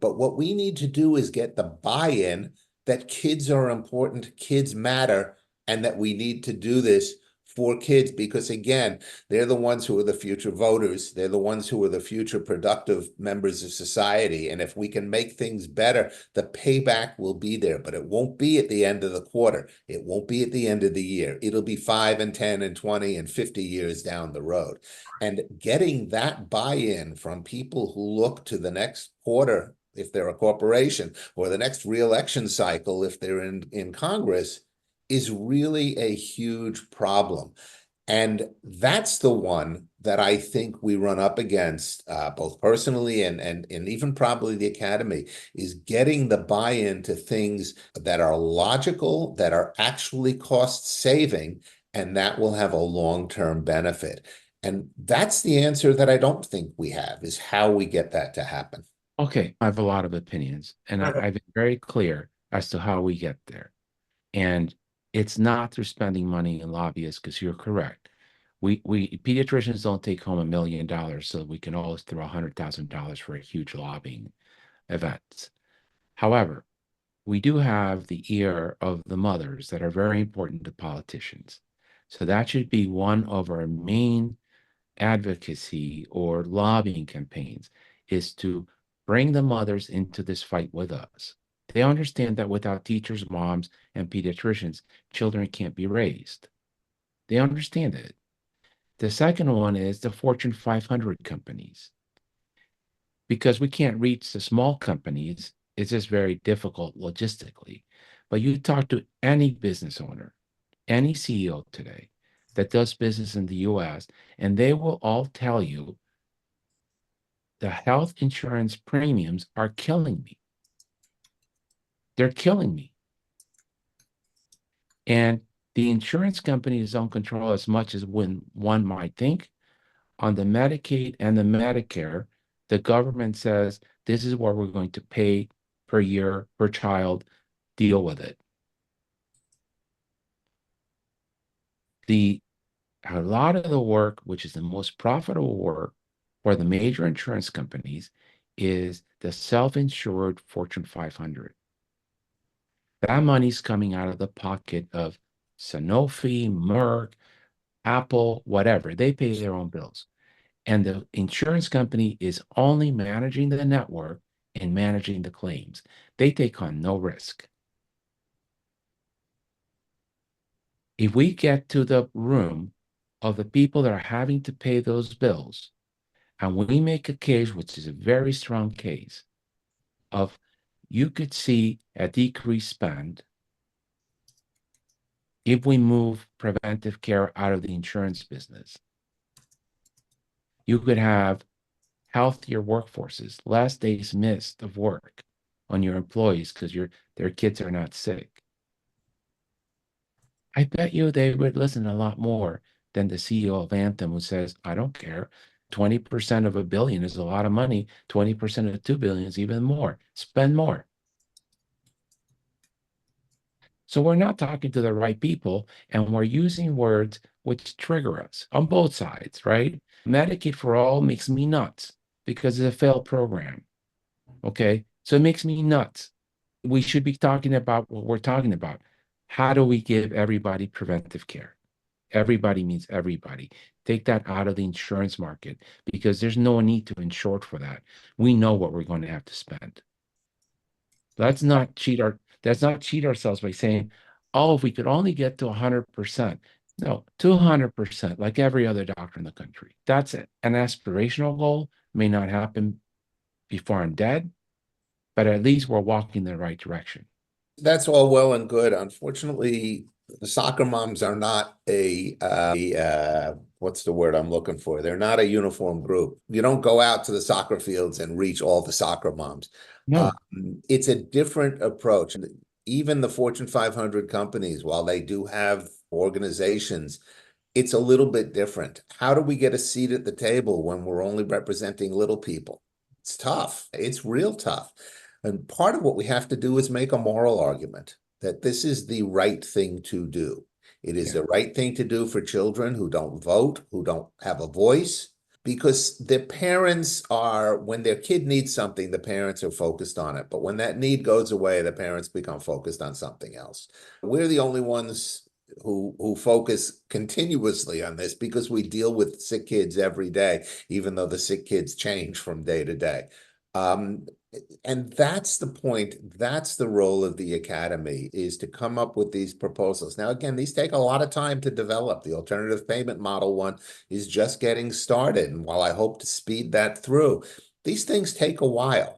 But what we need to do is get the buy-in that kids are important, kids matter, and that we need to do this for kids because, again, they're the ones who are the future voters. They're the ones who are the future productive members of society. And if we can make things better, the payback will be there, but it won't be at the end of the quarter. It won't be at the end of the year. It'll be 5 and 10 and 20 and 50 years down the road. And getting that buy-in from people who look to the next quarter, if they're a corporation, or the next re-election cycle, if they're in Congress, is really a huge problem. And that's the one that I think we run up against, both personally and even probably the academy, is getting the buy-in to things that are logical, that are actually cost saving, and that will have a long-term benefit. And that's the answer that I don't think we have, is how we get that to happen. Okay, I have a lot of opinions, and I've been very clear as to how we get there. And it's not through spending money in lobbyists, because you're correct. We pediatricians don't take home $1 million so we can always throw $100,000 for a huge lobbying event. However, we do have the ear of the mothers that are very important to politicians. So that should be one of our main advocacy or lobbying campaigns, is to bring the mothers into this fight with us. They understand that without teachers, moms, and pediatricians, children can't be raised. They understand it. The second one is the Fortune 500 companies. Because we can't reach the small companies, it's just very difficult logistically. But you talk to any business owner, any CEO today that does business in the US, and they will all tell you the health insurance premiums are killing me. They're killing me. And the insurance companies don't control as much as when one might think. On the Medicaid and the Medicare, the government says this is what we're going to pay per year per child, deal with it. A lot of the work, which is the most profitable work for the major insurance companies, is the self-insured Fortune 500. That money's coming out of the pocket of Sanofi, Merck, Apple, whatever. They pay their own bills. And the insurance company is only managing the network and managing the claims. They take on no risk. If we get to the room of the people that are having to pay those bills, and we make a case, which is a very strong case, of you could see a decreased spend if we move preventive care out of the insurance business. You could have healthier workforces, less days missed of work on your employees because their kids are not sick. I bet you they would listen a lot more than the CEO of Anthem, who says, I don't care. 20% of $1 billion is a lot of money. 20% of $2 billion is even more. Spend more. So we're not talking to the right people, and we're using words which trigger us on both sides, right? Medicaid for all makes me nuts because it's a failed program. Okay. So it makes me nuts. We should be talking about what we're talking about. How do we give everybody preventive care? Everybody means everybody. Take that out of the insurance market because there's no need to insure for that. We know what we're going to have to spend. Let's not cheat ourselves by saying, oh, if we could only get to 100%. No, 200%, like every other doctor in the country. That's it. An aspirational goal, may not happen before I'm dead, but at least we're walking in the right direction. That's all well and good. Unfortunately, the soccer moms are not what's the word I'm looking for? They're not a uniform group. You don't go out to the soccer fields and reach all the soccer moms. No. It's a different approach. Even the Fortune 500 companies, while they do have organizations, it's a little bit different. How do we get a seat at the table when we're only representing little people? It's tough. It's real tough. And part of what we have to do is make a moral argument that this is the right thing to do. It is Yeah. the right thing to do for children who don't vote, who don't have a voice, because the parents are, when their kid needs something, the parents are focused on it. But when that need goes away, the parents become focused on something else. We're the only ones who focus continuously on this because we deal with sick kids every day, even though the sick kids change from day to day. Um, and that's the point. That's the role of the academy, is to come up with these proposals. Now, again, these take a lot of time to develop. The alternative payment model one is just getting started. And while I hope to speed that through, these things take a while.